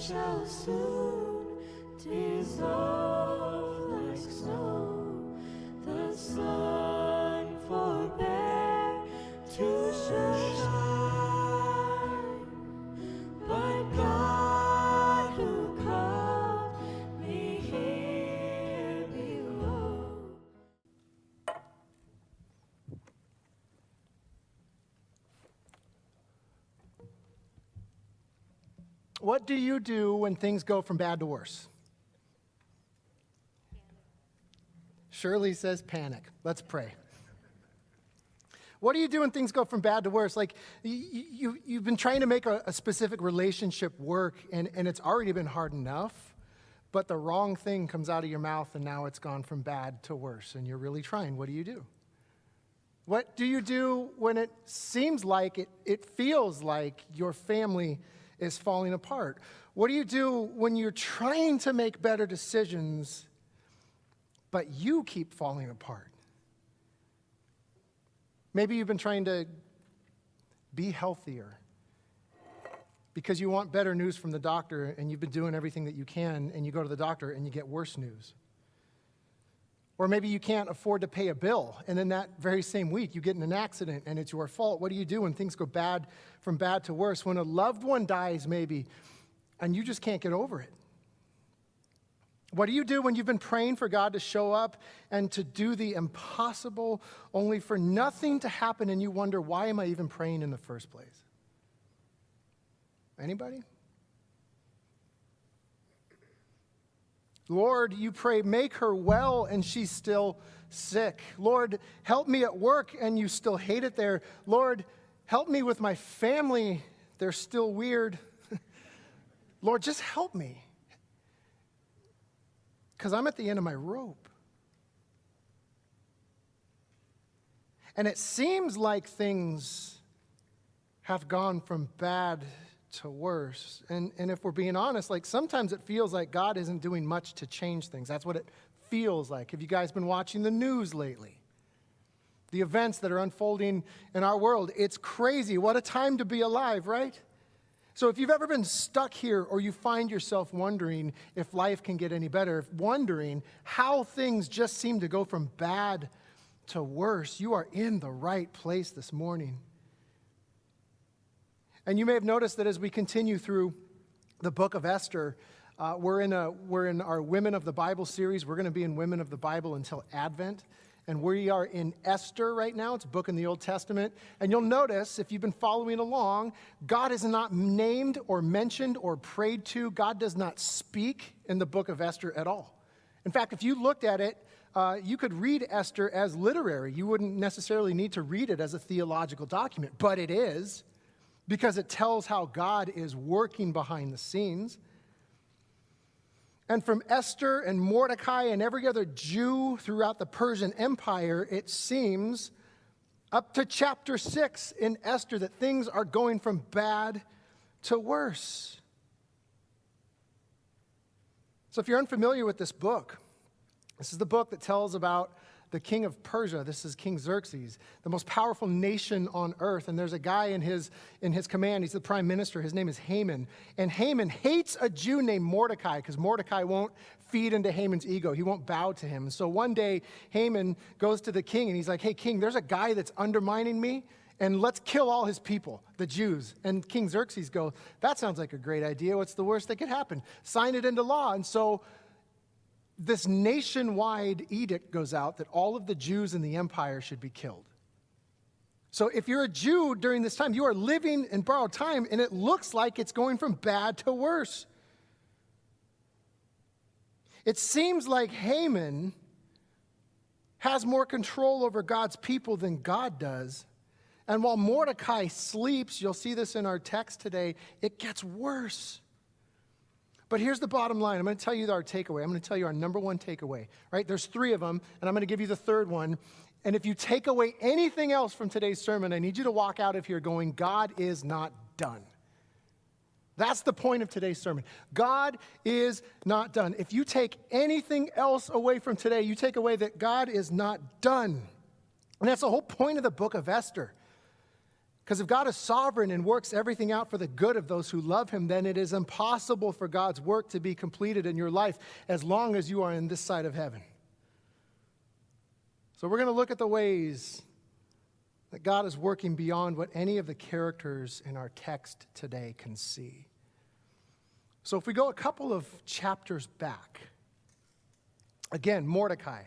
shall soon dissolve like snow. The sun forbear to shine, but God who called me here below. What do you do when things go from bad to worse? Shirley says panic. Let's pray. What do you do when things go from bad to worse? Like you've been trying to make a specific relationship work, and it's already been hard enough, but the wrong thing comes out of your mouth, and now it's gone from bad to worse, and you're really trying. What do you do? What do you do when it seems like, it feels like your family is falling apart? What do you do when you're trying to make better decisions, but you keep falling apart? Maybe you've been trying to be healthier because you want better news from the doctor, and you've been doing everything that you can, and you go to the doctor and you get worse news. Or maybe you can't afford to pay a bill, and then that very same week you get in an accident and it's your fault. What do you do when things go from bad to worse? When a loved one dies maybe, and you just can't get over it. What do you do when you've been praying for God to show up and to do the impossible, only for nothing to happen, and you wonder, why am I even praying in the first place? Anybody? Lord, you pray, make her well, and she's still sick. Lord, help me at work, and you still hate it there. Lord, help me with my family. They're still weird. Lord, just help me, because I'm at the end of my rope. And it seems like things have gone from bad to worse. And if we're being honest, like sometimes it feels like God isn't doing much to change things. That's what it feels like. Have you guys been watching the news lately? The events that are unfolding in our world. It's crazy. What a time to be alive, right? So if you've ever been stuck here, or you find yourself wondering if life can get any better, wondering how things just seem to go from bad to worse, you are in the right place this morning. And you may have noticed that as we continue through the book of Esther, we're in our Women of the Bible series. We're going to be in Women of the Bible until Advent. And we are in Esther right now. It's a book in the Old Testament. And you'll notice, if you've been following along, God is not named or mentioned or prayed to. God does not speak in the book of Esther at all. In fact, if you looked at it, you could read Esther as literary. You wouldn't necessarily need to read it as a theological document, but it is, because it tells how God is working behind the scenes. And from Esther and Mordecai and every other Jew throughout the Persian Empire, it seems up to chapter 6 in Esther that things are going from bad to worse. So if you're unfamiliar with this book, this is the book that tells about the king of Persia. This is King Xerxes, the most powerful nation on earth. And there's a guy in his command. He's the prime minister. His name is Haman. And Haman hates a Jew named Mordecai, because Mordecai won't feed into Haman's ego. He won't bow to him. And so one day, Haman goes to the king, and he's like, hey, king, there's a guy that's undermining me, and let's kill all his people, the Jews. And King Xerxes goes, that sounds like a great idea. What's the worst that could happen? Sign it into law. And so this nationwide edict goes out that all of the Jews in the empire should be killed. So if you're a Jew during this time, you are living in borrowed time, and it looks like it's going from bad to worse. It seems like Haman has more control over God's people than God does. And while Mordecai sleeps, you'll see this in our text today, it gets worse. But here's the bottom line. I'm going to tell you our takeaway. I'm going to tell you our number one takeaway, right? There's 3 of them, and I'm going to give you the third one. And if you take away anything else from today's sermon, I need you to walk out of here going, God is not done. That's the point of today's sermon. God is not done. If you take anything else away from today, you take away that God is not done. And that's the whole point of the book of Esther. Because if God is sovereign and works everything out for the good of those who love him, then it is impossible for God's work to be completed in your life as long as you are in this side of heaven. So we're going to look at the ways that God is working beyond what any of the characters in our text today can see. So if we go a couple of chapters back, again, Mordecai.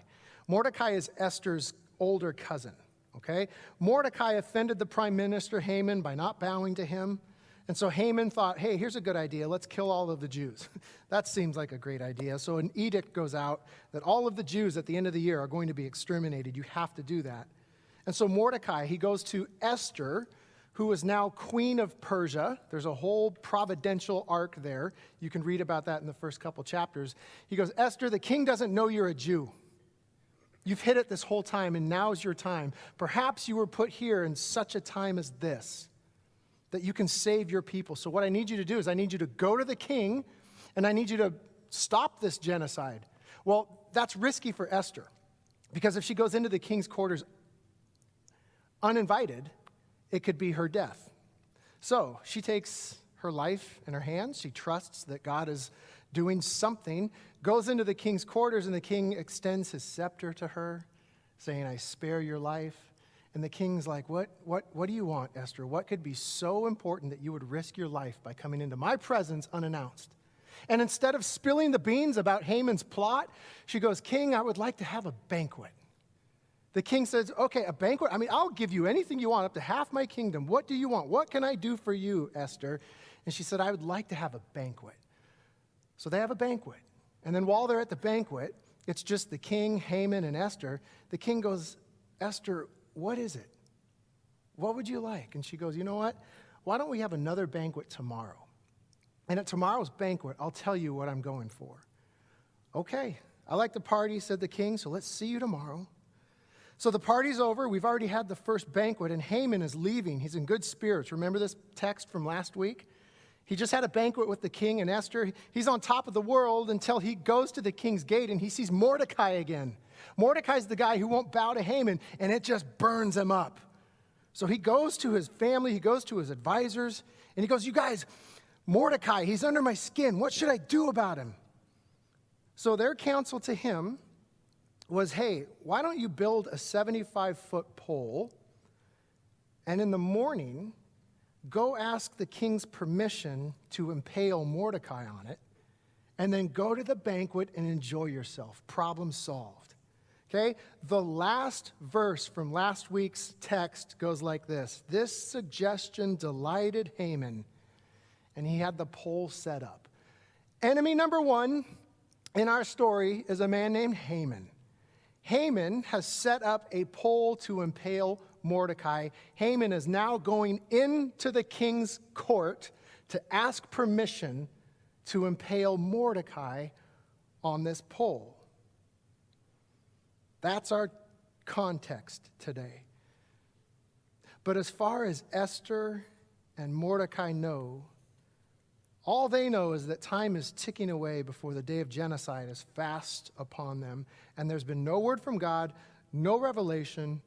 Mordecai is Esther's older cousin. Okay? Mordecai offended the prime minister Haman by not bowing to him. And so Haman thought, hey, here's a good idea. Let's kill all of the Jews. That seems like a great idea. So an edict goes out that all of the Jews at the end of the year are going to be exterminated. You have to do that. And so Mordecai, he goes to Esther, who is now queen of Persia. There's a whole providential arc there. You can read about that in the first couple chapters. He goes, Esther, the king doesn't know you're a Jew. You've hid it this whole time, and now's your time. Perhaps you were put here in such a time as this, that you can save your people. So what I need you to do is I need you to go to the king, and I need you to stop this genocide. Well, that's risky for Esther, because if she goes into the king's quarters uninvited, it could be her death. So she takes her life in her hands. She trusts that God is doing something, goes into the king's quarters, and the king extends his scepter to her, saying, I spare your life. And the king's like, what do you want, Esther? What could be so important that you would risk your life by coming into my presence unannounced? And instead of spilling the beans about Haman's plot, she goes, King, I would like to have a banquet. The king says, okay, a banquet? I mean, I'll give you anything you want, up to half my kingdom. What do you want? What can I do for you, Esther? And she said, I would like to have a banquet. So they have a banquet. And then while they're at the banquet, it's just the king, Haman, and Esther. The king goes, Esther, what is it? What would you like? And she goes, you know what? Why don't we have another banquet tomorrow? And at tomorrow's banquet, I'll tell you what I'm going for. Okay, I like the party, said the king, so let's see you tomorrow. So the party's over. We've already had the first banquet, and Haman is leaving. He's in good spirits. Remember this text from last week? He just had a banquet with the king and Esther. He's on top of the world until he goes to the king's gate and he sees Mordecai again. Mordecai's the guy who won't bow to Haman, and it just burns him up. So he goes to his family, he goes to his advisors, and he goes, you guys, Mordecai, he's under my skin. What should I do about him? So their counsel to him was, hey, why don't you build a 75-foot pole, and in the morning, go ask the king's permission to impale Mordecai on it, and then go to the banquet and enjoy yourself. Problem solved. Okay? The last verse from last week's text goes like this. This suggestion delighted Haman, and he had the pole set up. Enemy number one in our story is a man named Haman. Haman has set up a pole to impale Mordecai. Haman is now going into the king's court to ask permission to impale Mordecai on this pole. That's our context today. But as far as Esther and Mordecai know, all they know is that time is ticking away before the day of genocide is fast upon them, and there's been no word from God, no revelation,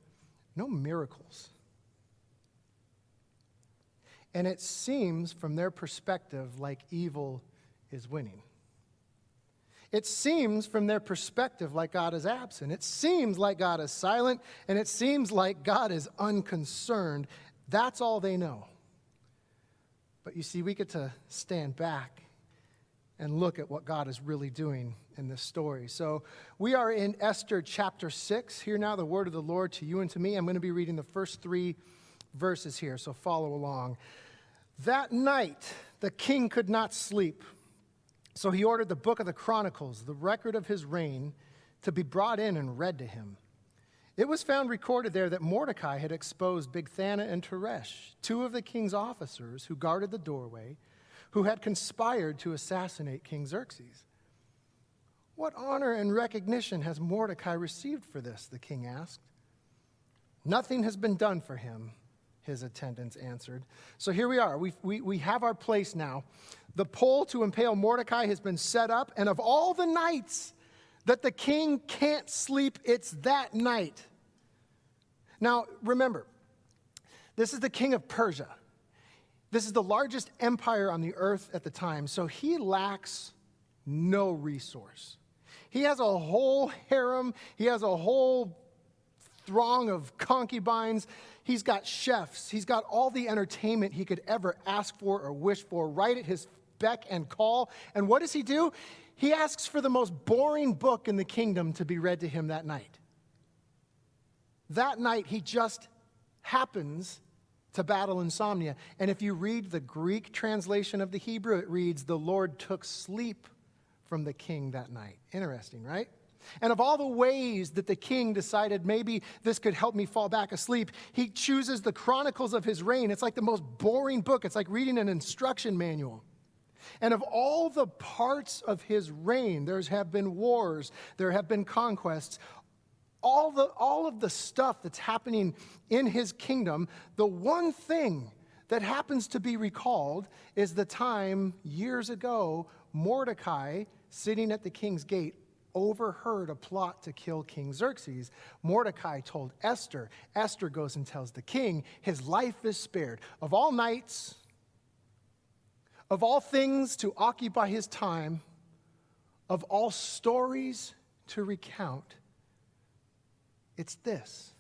no miracles. And it seems from their perspective like evil is winning. It seems from their perspective like God is absent. It seems like God is silent, and it seems like God is unconcerned. That's all they know. But you see, we get to stand back and look at what God is really doing in this story. So we are in Esther chapter 6. Hear now the word of the Lord to you and to me. I'm going to be reading the first 3 verses here, so follow along. That night, the king could not sleep. So he ordered the book of the Chronicles, the record of his reign, to be brought in and read to him. It was found recorded there that Mordecai had exposed Bigthana and Teresh, 2 of the king's officers who guarded the doorway, who had conspired to assassinate King Xerxes. What honor and recognition has Mordecai received for this? The king asked. Nothing has been done for him, his attendants answered. So here we are. We have our place now. The pole to impale Mordecai has been set up, and of all the nights that the king can't sleep, it's that night. Now, remember, This is the king of Persia. This is the largest empire on the earth at the time, so he lacks no resource. He has a whole harem. He has a whole throng of concubines. He's got chefs. He's got all the entertainment he could ever ask for or wish for right at his beck and call. And what does he do? He asks for the most boring book in the kingdom to be read to him that night. That night, he just happens to battle insomnia. And if you read the Greek translation of the Hebrew, it reads, "The Lord took sleep from the king that night." Interesting, right? And of all the ways that the king decided maybe this could help me fall back asleep, he chooses the Chronicles of his reign. It's like the most boring book. It's like reading an instruction manual. And of all the parts of his reign, there have been wars, there have been conquests, all of the stuff that's happening in his kingdom, the one thing that happens to be recalled is the time years ago Mordecai, sitting at the king's gate, overheard a plot to kill King Xerxes. Mordecai told Esther. Esther goes and tells the king his life is spared. Of all nights, of all things to occupy his time, of all stories to recount, it's this.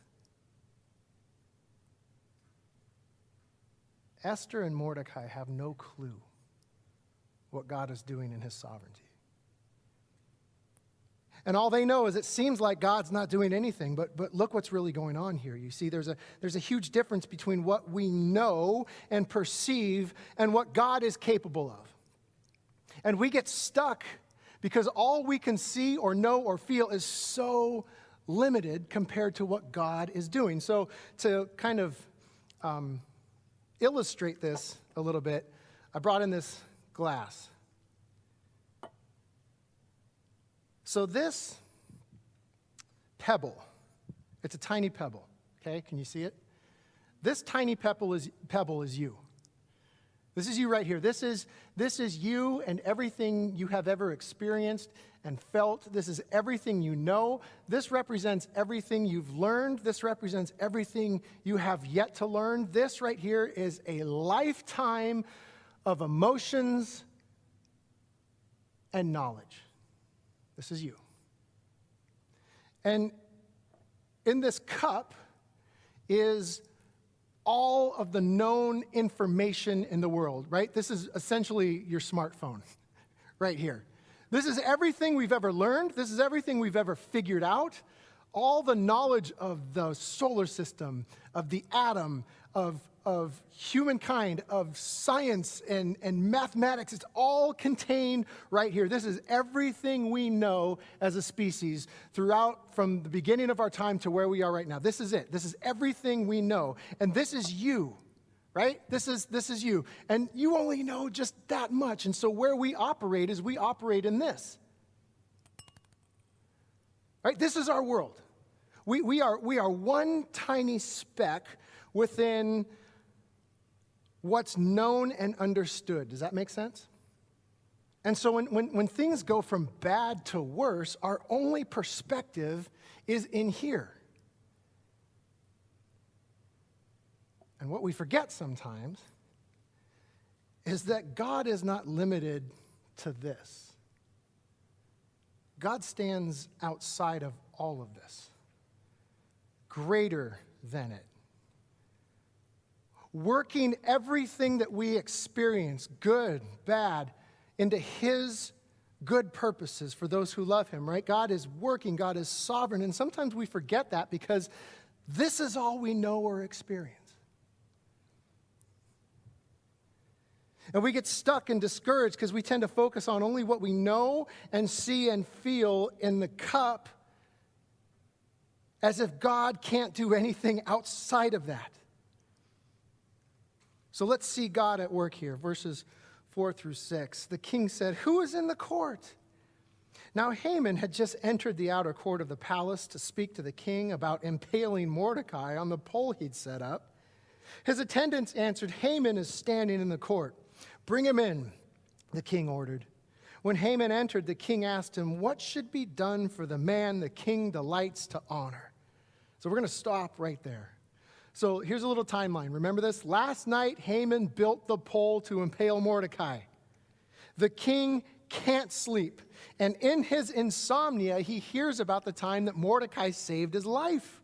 Esther and Mordecai have no clue what God is doing in his sovereignty. And all they know is it seems like God's not doing anything, but look what's really going on here. You see, there's a huge difference between what we know and perceive and what God is capable of. And we get stuck because all we can see or know or feel is so limited compared to what God is doing. So to kind of illustrate this a little bit, I brought in this glass. So this pebble, it's a tiny pebble, okay? Can you see it? This tiny pebble is you. This is you right here. This is you and everything you have ever experienced and felt. This is everything you know. This represents everything you've learned. This represents everything you have yet to learn. This right here is a lifetime of emotions and knowledge. This is you. And in this cup is all of the known information in the world, right? This is essentially your smartphone right here. This is everything we've ever learned. This is everything we've ever figured out. All the knowledge of the solar system, of the atom, of humankind, of science and mathematics, it's all contained right here. This is everything we know as a species throughout from the beginning of our time to where we are right now. This is it. This is everything we know. And this is you, right? This is you. And you only know just that much. And so where we operate is we operate in this. Right? This is our world. We are one tiny speck within what's known and understood. Does that make sense? And so when things go from bad to worse, our only perspective is in here. And what we forget sometimes is that God is not limited to this. God stands outside of all of this, greater than it, working everything that we experience, good, bad, into his good purposes for those who love him, right? God is working, God is sovereign, and sometimes we forget that because this is all we know or experience. And we get stuck and discouraged because we tend to focus on only what we know and see and feel in the cup, as if God can't do anything outside of that. So let's see God at work here, verses 4 through 6. The king said, "Who is in the court?" Now Haman had just entered the outer court of the palace to speak to the king about impaling Mordecai on the pole he'd set up. His attendants answered, "Haman is standing in the court. Bring him in," the king ordered. When Haman entered, the king asked him, "What should be done for the man the king delights to honor?" So we're going to stop right there. So here's a little timeline. Remember this? Last night, Haman built the pole to impale Mordecai. The king can't sleep. And in his insomnia, he hears about the time that Mordecai saved his life.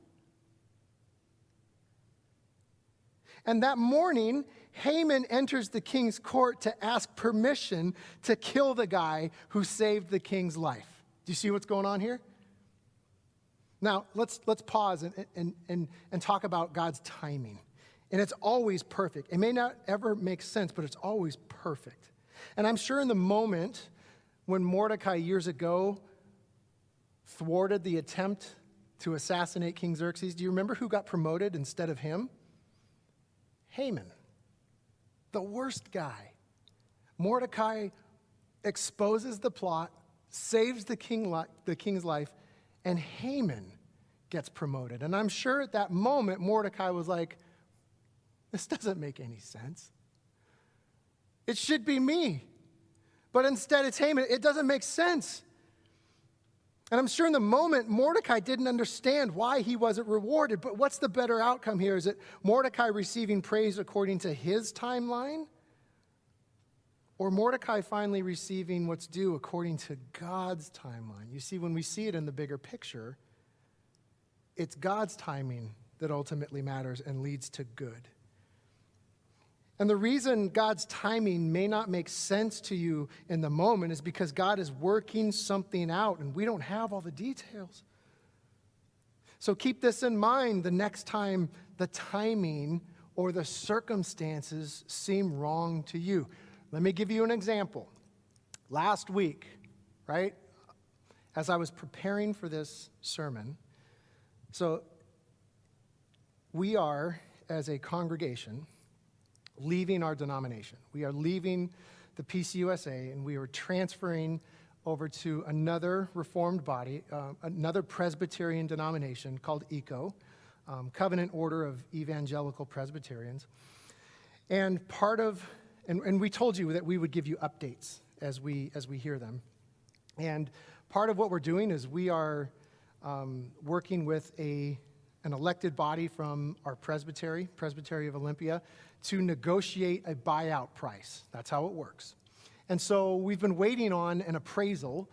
And that morning, Haman enters the king's court to ask permission to kill the guy who saved the king's life. Do you see what's going on here? Now, let's pause and talk about God's timing. And it's always perfect. It may not ever make sense, but it's always perfect. And I'm sure in the moment when Mordecai years ago thwarted the attempt to assassinate King Xerxes, do you remember who got promoted instead of him? Haman, the worst guy. Mordecai exposes the plot, saves the king's life, and Haman gets promoted. And I'm sure at that moment, Mordecai was like, this doesn't make any sense. It should be me. But instead it's Haman. It doesn't make sense. And I'm sure in the moment, Mordecai didn't understand why he wasn't rewarded. But what's the better outcome here? Is it Mordecai receiving praise according to his timeline? Or Mordecai finally receiving what's due according to God's timeline? You see, when we see it in the bigger picture, it's God's timing that ultimately matters and leads to good. And the reason God's timing may not make sense to you in the moment is because God is working something out and we don't have all the details. So keep this in mind the next time the timing or the circumstances seem wrong to you. Let me give you an example. Last week, right, as I was preparing for this sermon, so we are, as a congregation, leaving our denomination. We are leaving the PCUSA, and we are transferring over to another Reformed body, another Presbyterian denomination called ECO, Covenant Order of Evangelical Presbyterians. And and we told you that we would give you updates as we hear them. And part of what we're doing is we are working with an elected body from our Presbytery of Olympia, to negotiate a buyout price. That's how it works. And so we've been waiting on an appraisal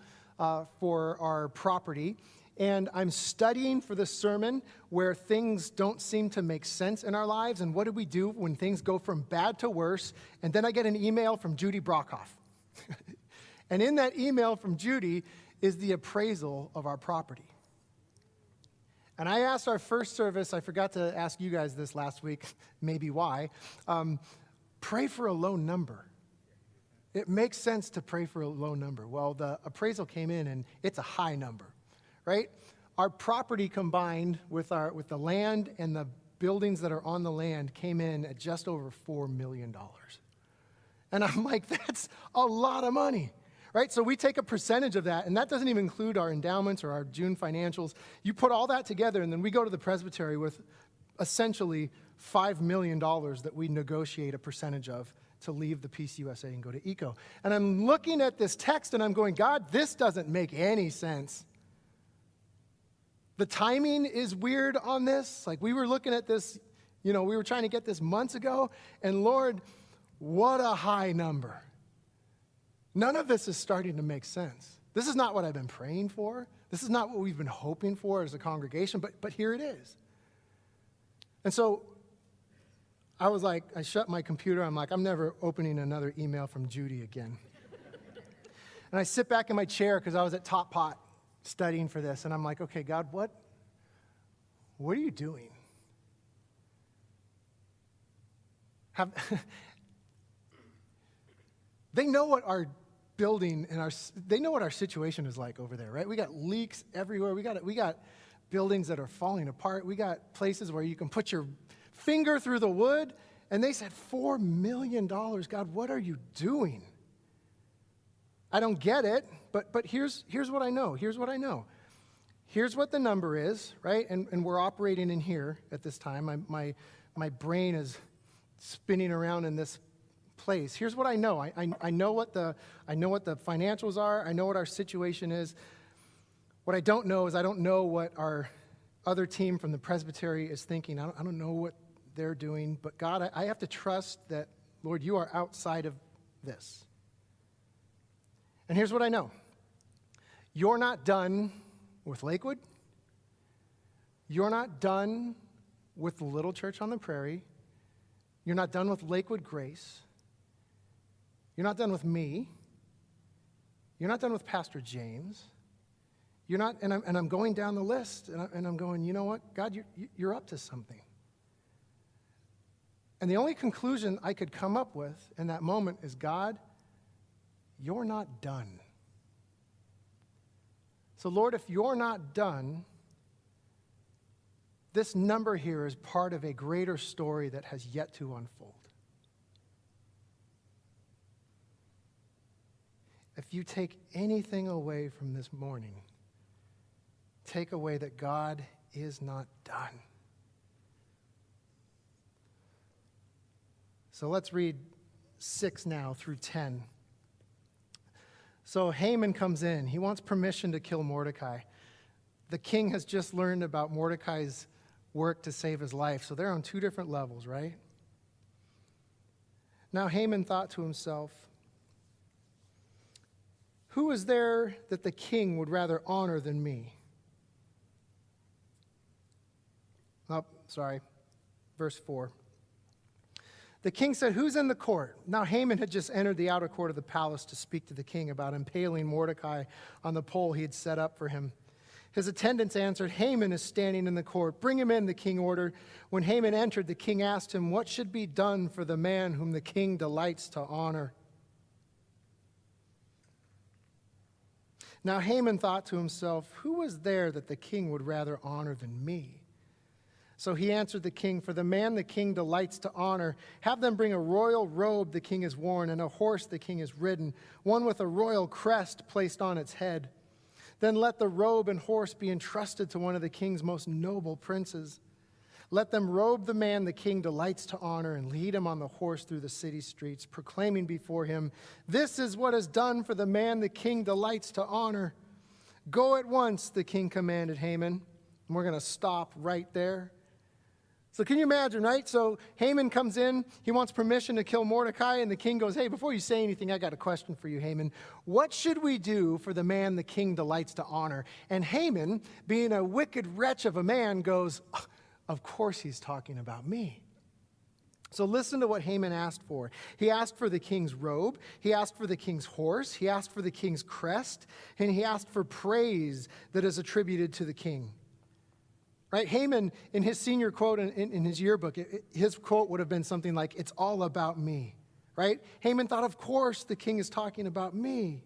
for our property, and I'm studying for this sermon where things don't seem to make sense in our lives, and what do we do when things go from bad to worse? And then I get an email from Judy Brockhoff. And in that email from Judy is the appraisal of our property. And I asked our first service, I forgot to ask you guys this last week, maybe why, pray for a low number. It makes sense to pray for a low number. Well, the appraisal came in and it's a high number, right? Our property combined with the land and the buildings that are on the land came in at just over $4 million. And I'm like, that's a lot of money. Right? So we take a percentage of that, and that doesn't even include our endowments or our June financials. You put all that together, and then we go to the presbytery with essentially $5 million that we negotiate a percentage of to leave the PCUSA and go to ECO. And I'm looking at this text, and I'm going, God, this doesn't make any sense. The timing is weird on this. Like, we were looking at this, we were trying to get this months ago, and Lord, what a high number. None of this is starting to make sense. This is not what I've been praying for. This is not what we've been hoping for as a congregation, but here it is. And so I was like, I shut my computer. I'm like, I'm never opening another email from Judy again. And I sit back in my chair because I was at Top Pot studying for this, and I'm like, okay, God, what are you doing? They know what our building and they know what our situation is like over there, right? We got leaks everywhere. We got buildings that are falling apart. We got places where you can put your finger through the wood. And they said, $4 million. God, what are you doing? I don't get it, but here's what I know. Here's what I know. Here's what the number is, right? And we're operating in here at this time. My brain is spinning around in this place. Here's what I know. I know what the financials are. I know what our situation is. What I don't know is I don't know what our other team from the presbytery is thinking. I don't know they're doing. But God, I have to trust that, Lord, you are outside of this. And here's what I know. You're not done with Lakewood. You're not done with the little church on the Prairie. You're not done with Lakewood Grace. You're not done with me. You're not done with Pastor James. You're not, and I'm going down the list, and I'm going, you know what, God, you're up to something. And the only conclusion I could come up with in that moment is, God, you're not done. So, Lord, if you're not done, this number here is part of a greater story that has yet to unfold. If you take anything away from this morning, take away that God is not done. So let's read 6 now through 10. So Haman comes in. He wants permission to kill Mordecai. The king has just learned about Mordecai's work to save his life. So they're on two different levels, right? Now Haman thought to himself, who is there that the king would rather honor than me? Verse 4. The king said, who's in the court? Now Haman had just entered the outer court of the palace to speak to the king about impaling Mordecai on the pole he had set up for him. His attendants answered, Haman is standing in the court. Bring him in, the king ordered. When Haman entered, the king asked him, what should be done for the man whom the king delights to honor? Now Haman thought to himself, who was there that the king would rather honor than me? So he answered the king, for the man the king delights to honor, have them bring a royal robe the king has worn and a horse the king has ridden, one with a royal crest placed on its head. Then let the robe and horse be entrusted to one of the king's most noble princes. Let them robe the man the king delights to honor and lead him on the horse through the city streets, proclaiming before him, this is what is done for the man the king delights to honor. Go at once, the king commanded Haman. And we're going to stop right there. So can you imagine, right? So Haman comes in, he wants permission to kill Mordecai, and the king goes, hey, before you say anything, I got a question for you, Haman. What should we do for the man the king delights to honor? And Haman, being a wicked wretch of a man, goes, of course he's talking about me. So listen to what Haman asked for. He asked for the king's robe, he asked for the king's horse, he asked for the king's crest, and he asked for praise that is attributed to the king. Right? Haman, in his senior quote in his yearbook, his quote would have been something like, it's all about me. Right? Haman thought, of course, the king is talking about me.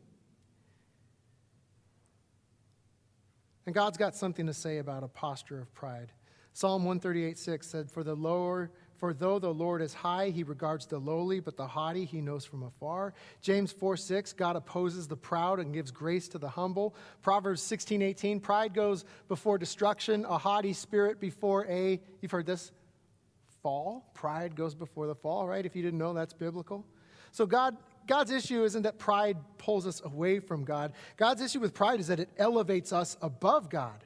And God's got something to say about a posture of pride. Psalm 138:6 said, for though the Lord is high, he regards the lowly, but the haughty he knows from afar. James 4:6, God opposes the proud and gives grace to the humble. Proverbs 16:18, pride goes before destruction, a haughty spirit before you've heard this, fall. Pride goes before the fall, right? If you didn't know, that's biblical. So God's issue isn't that pride pulls us away from God. God's issue with pride is that it elevates us above God.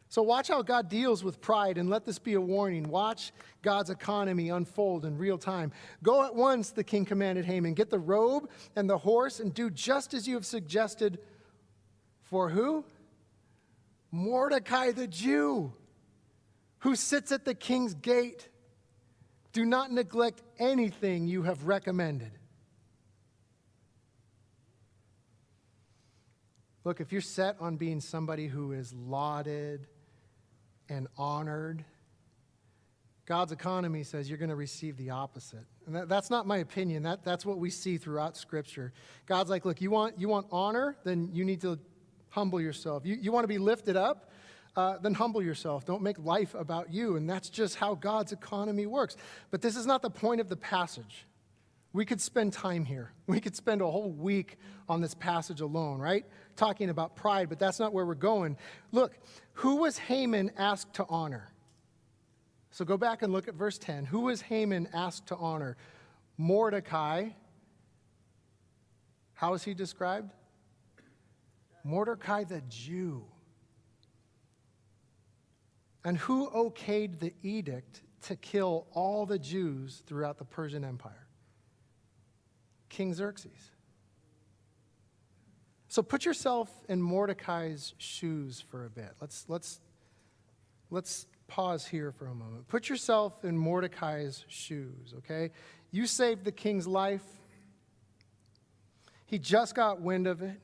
So watch how God deals with pride, and let this be a warning. Watch God's economy unfold in real time. Go at once, the king commanded Haman. Get the robe and the horse and do just as you have suggested. For who? Mordecai the Jew, who sits at the king's gate. Do not neglect anything you have recommended. Look, if you're set on being somebody who is lauded and honored, God's economy says you're going to receive the opposite. And that's not my opinion. That's what we see throughout Scripture. God's like, look, you want honor? Then you need to humble yourself. You want to be lifted up? Then humble yourself. Don't make life about you. And that's just how God's economy works. But this is not the point of the passage. We could spend time here. We could spend a whole week on this passage alone, right? Talking about pride, but that's not where we're going. Look, who was Haman asked to honor? So go back and look at verse 10. Who was Haman asked to honor? Mordecai. How is he described? Mordecai the Jew. And who okayed the edict to kill all the Jews throughout the Persian Empire. King Xerxes. So put yourself in Mordecai's shoes for a bit. Let's pause here for a moment. Put yourself in Mordecai's shoes, okay? You saved the king's life. He just got wind of it.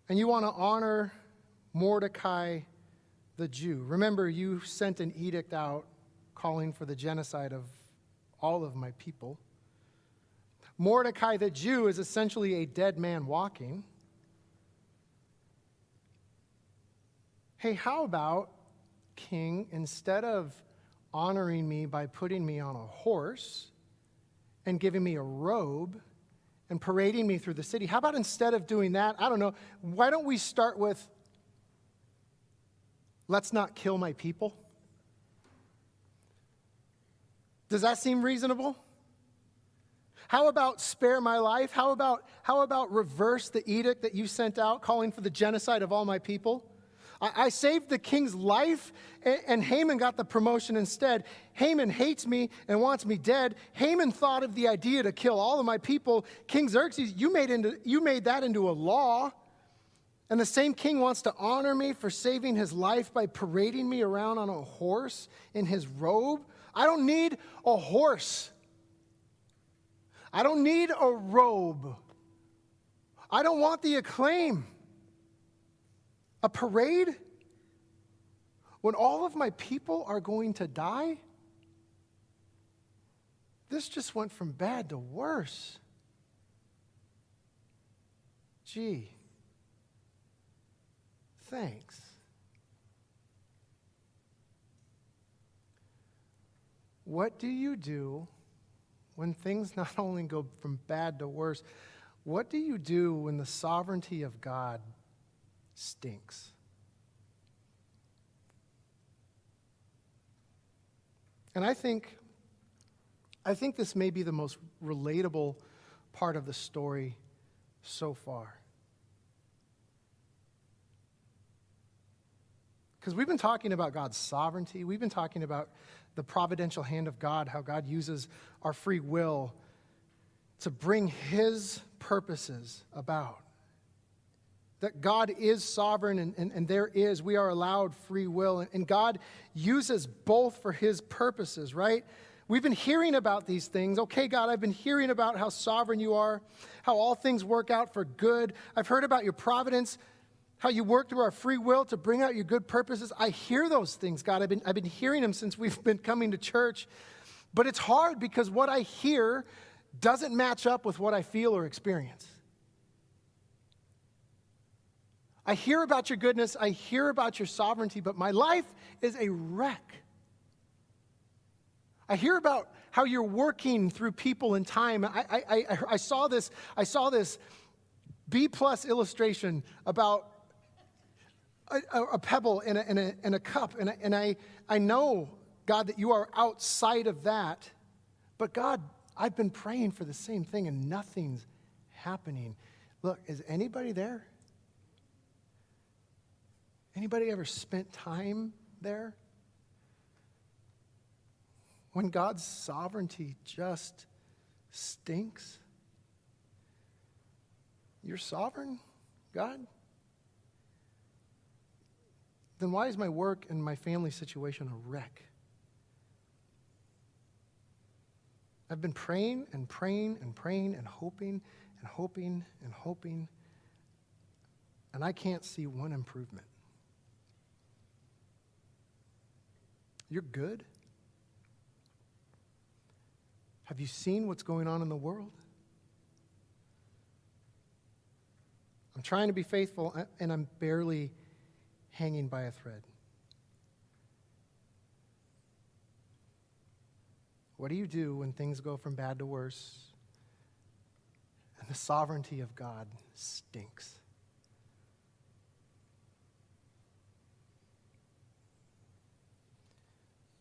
And you want to honor Mordecai the Jew. Remember, you sent an edict out calling for the genocide of all of my people. Mordecai the Jew is essentially a dead man walking. Hey, how about, King, instead of honoring me by putting me on a horse and giving me a robe and parading me through the city, how about instead of doing that, I don't know, why don't we start with, let's not kill my people? Does that seem reasonable? How about spare my life? How about reverse the edict that you sent out calling for the genocide of all my people? I saved the king's life, and Haman got the promotion instead. Haman hates me and wants me dead. Haman thought of the idea to kill all of my people. King Xerxes, you made that into a law. And the same king wants to honor me for saving his life by parading me around on a horse in his robe. I don't need a horse. I don't need a robe. I don't want the acclaim. A parade? When all of my people are going to die? This just went from bad to worse. Gee. Thanks. What do you do when things not only go from bad to worse? What do you do when the sovereignty of God stinks? And I think this may be the most relatable part of the story so far. Because we've been talking about God's sovereignty. We've been talking about the providential hand of God, how God uses our free will to bring his purposes about. That God is sovereign and we are allowed free will. And God uses both for his purposes, right? We've been hearing about these things. Okay, God, I've been hearing about how sovereign you are, how all things work out for good. I've heard about your providence, how you work through our free will to bring out your good purposes. I hear those things, God. I've been hearing them since we've been coming to church. But it's hard because what I hear doesn't match up with what I feel or experience. I hear about your goodness. I hear about your sovereignty, but my life is a wreck. I hear about how you're working through people in time. I saw this B+ illustration about a pebble in a cup. And I know, God, that you are outside of that. But God, I've been praying for the same thing and nothing's happening. Look, is anybody there? Anybody ever spent time there? When God's sovereignty just stinks? You're sovereign, God? Then why is my work and my family situation a wreck? I've been praying and praying and praying and hoping and hoping and hoping, and I can't see one improvement. You're good? Have you seen what's going on in the world? I'm trying to be faithful, and I'm barely hanging by a thread. What do you do when things go from bad to worse and the sovereignty of God stinks?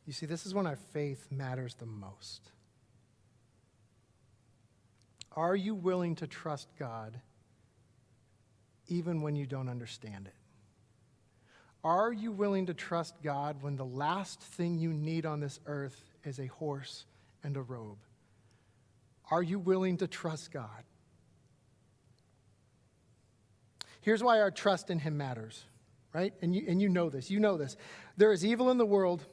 You see, this is when our faith matters the most. Are you willing to trust God even when you don't understand it? Are you willing to trust God when the last thing you need on this earth is a horse and a robe? Are you willing to trust God? Here's why our trust in him matters, right? And you know this. You know this. There is evil in the world,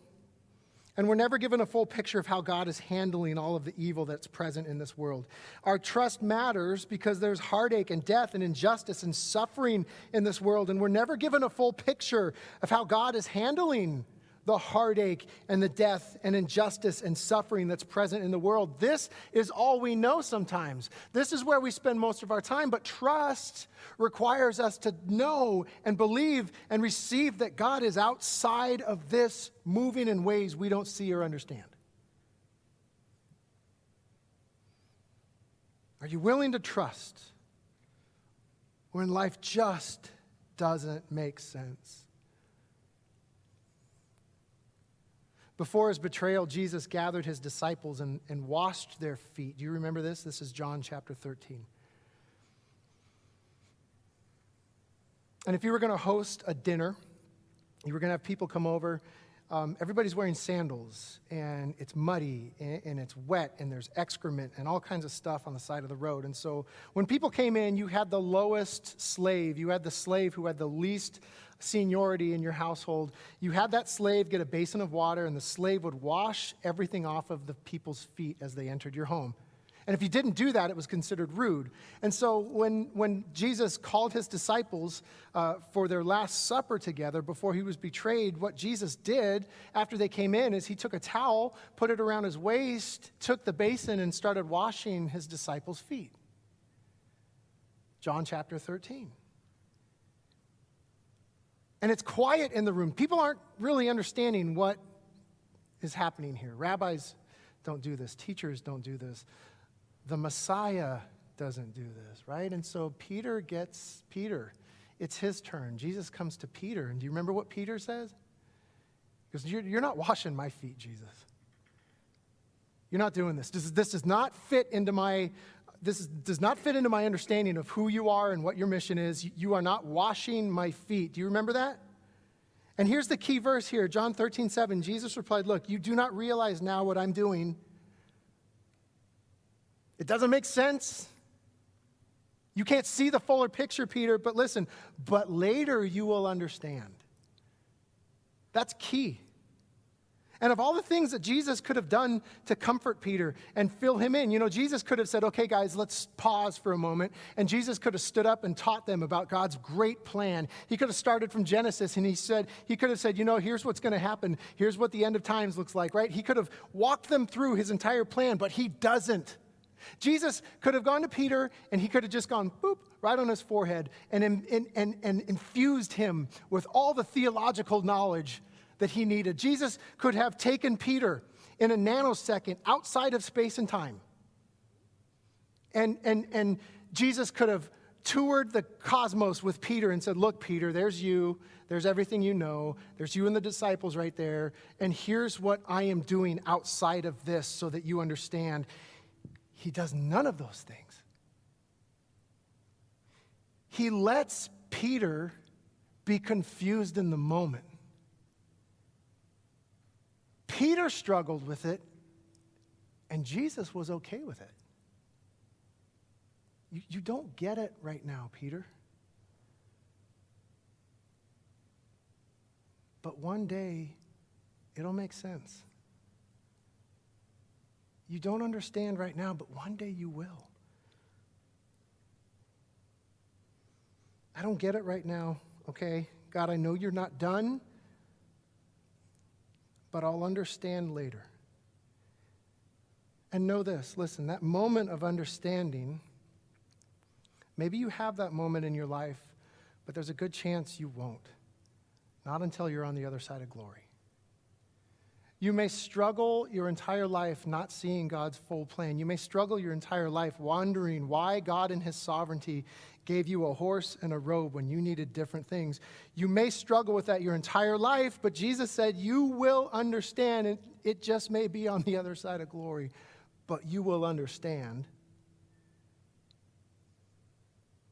and we're never given a full picture of how God is handling all of the evil that's present in this world. Our trust matters because there's heartache and death and injustice and suffering in this world, and we're never given a full picture of how God is handling the heartache and the death and injustice and suffering that's present in the world. This is all we know sometimes. This is where we spend most of our time, but trust requires us to know and believe and receive that God is outside of this, moving in ways we don't see or understand. Are you willing to trust when life just doesn't make sense? Before his betrayal, Jesus gathered his disciples and washed their feet. Do you remember this? This is John chapter 13. And if you were going to host a dinner, you were going to have people come over, everybody's wearing sandals, and it's muddy, and it's wet, and there's excrement, and all kinds of stuff on the side of the road. And so when people came in, you had the lowest slave. You had the slave who had the least seniority in your household. You had that slave get a basin of water, and the slave would wash everything off of the people's feet as they entered your home. And if you didn't do that, it was considered rude. And so when Jesus called his disciples for their Last Supper together before he was betrayed, what Jesus did after they came in is he took a towel, put it around his waist, took the basin, and started washing his disciples' feet. John chapter 13. And it's quiet in the room. People aren't really understanding what is happening here. Rabbis don't do this. Teachers don't do this. The Messiah doesn't do this, right? And so Peter. It's his turn. Jesus comes to Peter. And do you remember what Peter says? Because you're not washing my feet, Jesus. You're not doing this. This does not fit into my understanding of who you are and what your mission is. You are not washing my feet. Do you remember that? And here's the key verse here, John 13:7. Jesus replied, look, you do not realize now what I'm doing. It doesn't make sense. You can't see the fuller picture, Peter, but listen, but later you will understand. That's key. And of all the things that Jesus could have done to comfort Peter and fill him in, Jesus could have said, okay, guys, let's pause for a moment. And Jesus could have stood up and taught them about God's great plan. He could have started from Genesis, and he could have said, here's what's going to happen. Here's what the end of times looks like, right? He could have walked them through his entire plan, but he doesn't. Jesus could have gone to Peter, and he could have just gone, boop, right on his forehead and infused him with all the theological knowledge that he needed. Jesus could have taken Peter in a nanosecond outside of space and time. And Jesus could have toured the cosmos with Peter and said, look, Peter, there's you. There's everything you know. There's you and the disciples right there. And here's what I am doing outside of this so that you understand. He does none of those things. He lets Peter be confused in the moment. Peter struggled with it, and Jesus was okay with it. You don't get it right now, Peter. But one day, it'll make sense. You don't understand right now, but one day you will. I don't get it right now, okay? God, I know you're not done, but I'll understand later. And know this, listen, that moment of understanding, maybe you have that moment in your life, but there's a good chance you won't. Not until you're on the other side of glory. You may struggle your entire life not seeing God's full plan. You may struggle your entire life wondering why God in his sovereignty gave you a horse and a robe when you needed different things. You may struggle with that your entire life, but Jesus said you will understand. It just may be on the other side of glory, but you will understand.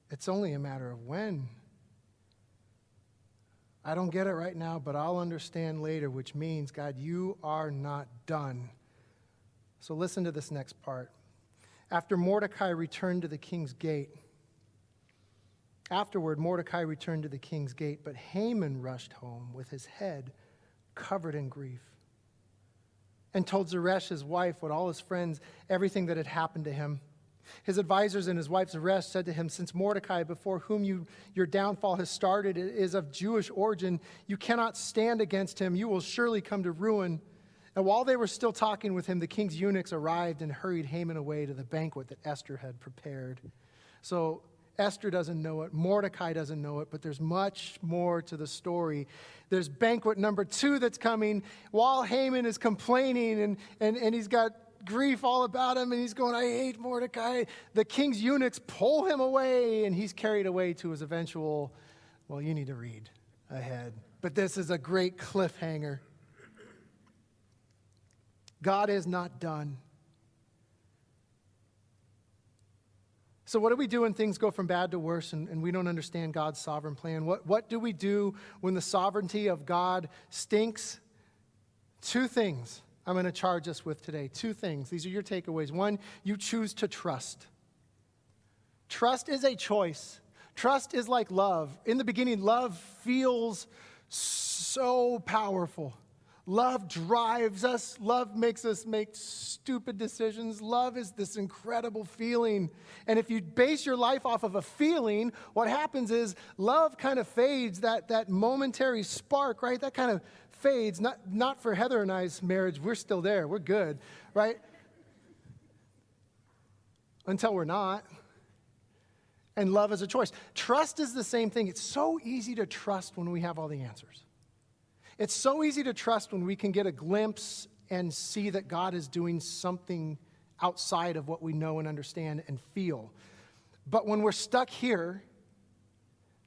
It's only a matter of when. I don't get it right now, but I'll understand later, which means, God, you are not done. So listen to this next part. After Mordecai returned to the king's gate, Afterward, Mordecai returned to the king's gate, but Haman rushed home with his head covered in grief and told Zeresh, his wife, what all his friends, everything that had happened to him. His advisors and his wife Zeresh said to him, since Mordecai, before whom your downfall has started, is of Jewish origin, you cannot stand against him. You will surely come to ruin. And while they were still talking with him, the king's eunuchs arrived and hurried Haman away to the banquet that Esther had prepared. So Esther doesn't know it, Mordecai doesn't know it, but there's much more to the story. There's banquet number 2 that's coming while Haman is complaining and he's got grief all about him and he's going, I hate Mordecai. The king's eunuchs pull him away and he's carried away to his eventual, well, you need to read ahead. But this is a great cliffhanger. God is not done. So what do we do when things go from bad to worse and we don't understand God's sovereign plan? What do we do when the sovereignty of God stinks? 2 things I'm going to charge us with today. 2 things. These are your takeaways. 1, you choose to trust. Trust is a choice. Trust is like love. In the beginning, love feels so powerful. Love drives us. Love makes us make stupid decisions. Love is this incredible feeling. And if you base your life off of a feeling, what happens is love kind of fades, that momentary spark, right? That kind of fades. Not for Heather and I's marriage. We're still there. We're good, right? Until we're not. And love is a choice. Trust is the same thing. It's so easy to trust when we have all the answers. It's so easy to trust when we can get a glimpse and see that God is doing something outside of what we know and understand and feel. But when we're stuck here,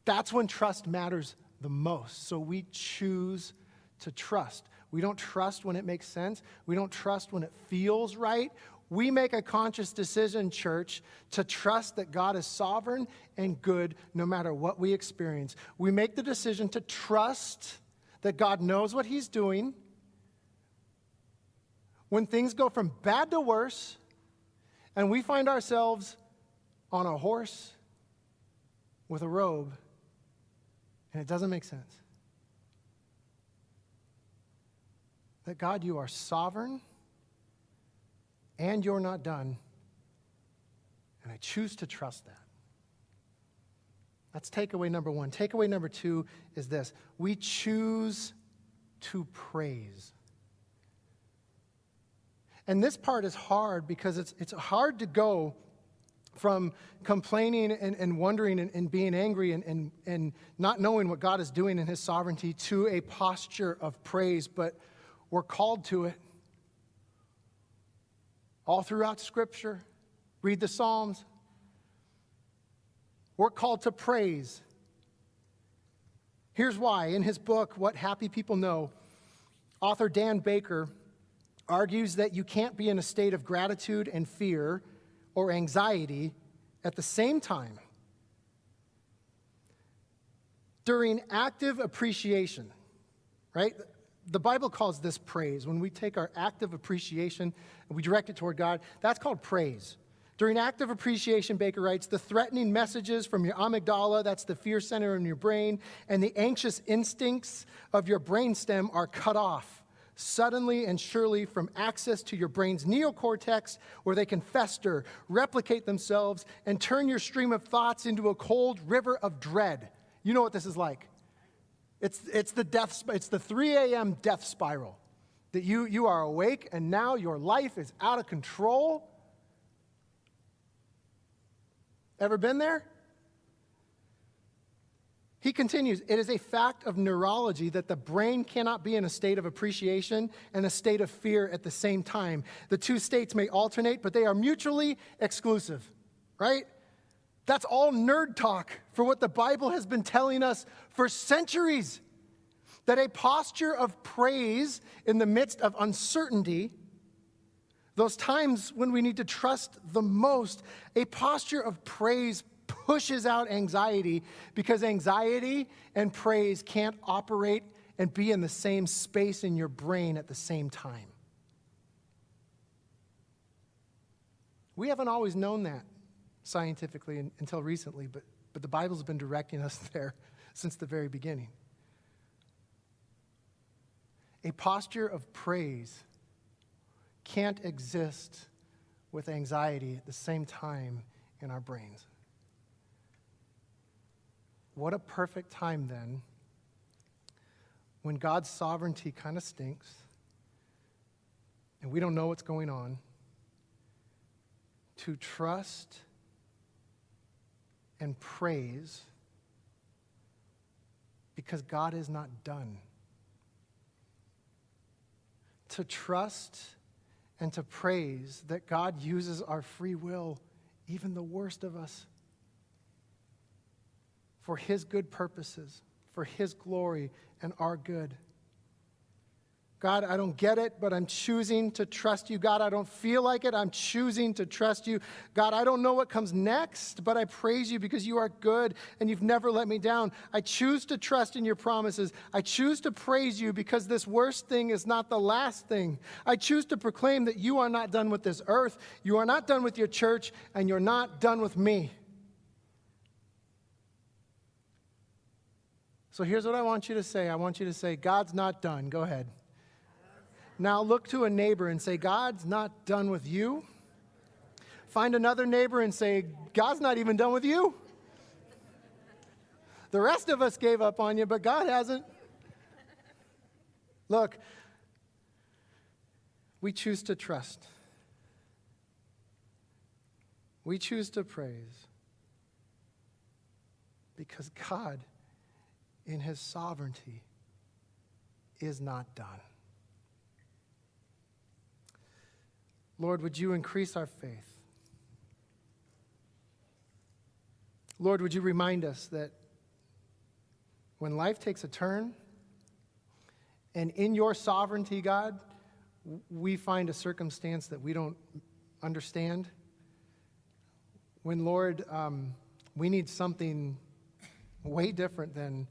that's when trust matters the most. So we choose to trust. We don't trust when it makes sense. We don't trust when it feels right. We make a conscious decision, church, to trust that God is sovereign and good no matter what we experience. We make the decision to trust that God knows what he's doing. When things go from bad to worse, and we find ourselves on a horse with a robe, and it doesn't make sense. That God, you are sovereign, and you're not done, and I choose to trust that. That's takeaway number 1. Takeaway number 2 is this. We choose to praise. And this part is hard because it's hard to go from complaining and wondering and being angry and not knowing what God is doing in his sovereignty to a posture of praise, but we're called to it. All throughout Scripture, read the Psalms. We're called to praise. Here's why. In his book, What Happy People Know, author Dan Baker argues that you can't be in a state of gratitude and fear or anxiety at the same time. During active appreciation, right? The Bible calls this praise. When we take our active appreciation and we direct it toward God, that's called praise. During active appreciation, Baker writes, the threatening messages from your amygdala, that's the fear center in your brain, and the anxious instincts of your brainstem are cut off suddenly and surely from access to your brain's neocortex, where they can fester, replicate themselves, and turn your stream of thoughts into a cold river of dread. You know what this is like. It's the 3 a.m. death spiral. That you are awake, and now your life is out of control. Ever been there? He continues, it is a fact of neurology that the brain cannot be in a state of appreciation and a state of fear at the same time. The 2 states may alternate, but they are mutually exclusive, right? That's all nerd talk for what the Bible has been telling us for centuries. That a posture of praise in the midst of uncertainty, those times when we need to trust the most, a posture of praise pushes out anxiety because anxiety and praise can't operate and be in the same space in your brain at the same time. We haven't always known that scientifically until recently, but the Bible's been directing us there since the very beginning. A posture of praise can't exist with anxiety at the same time in our brains. What a perfect time then, when God's sovereignty kind of stinks and we don't know what's going on, to trust and praise because God is not done. To trust and to praise that God uses our free will, even the worst of us, for His good purposes, for His glory and our good. God, I don't get it, but I'm choosing to trust you. God, I don't feel like it. I'm choosing to trust you. God, I don't know what comes next, but I praise you because you are good and you've never let me down. I choose to trust in your promises. I choose to praise you because this worst thing is not the last thing. I choose to proclaim that you are not done with this earth. You are not done with your church, and you're not done with me. So here's what I want you to say. I want you to say, God's not done. Go ahead. Now look to a neighbor and say, God's not done with you. Find another neighbor and say, God's not even done with you. The rest of us gave up on you, but God hasn't. Look, we choose to trust. We choose to praise because God, in His sovereignty, is not done. Lord, would you increase our faith? Lord, would you remind us that when life takes a turn, and in your sovereignty, God, we find a circumstance that we don't understand, when, Lord, we need something way different than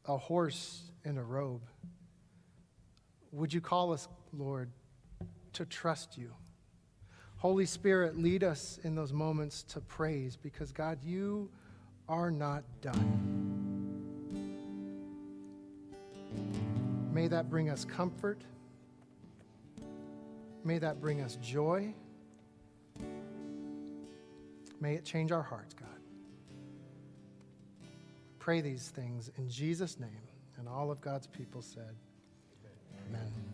a horse in a robe, would you call us, Lord, to trust you? Holy Spirit, lead us in those moments to praise because, God, you are not done. May that bring us comfort. May that bring us joy. May it change our hearts, God. Pray these things in Jesus' name. And all of God's people said, Amen.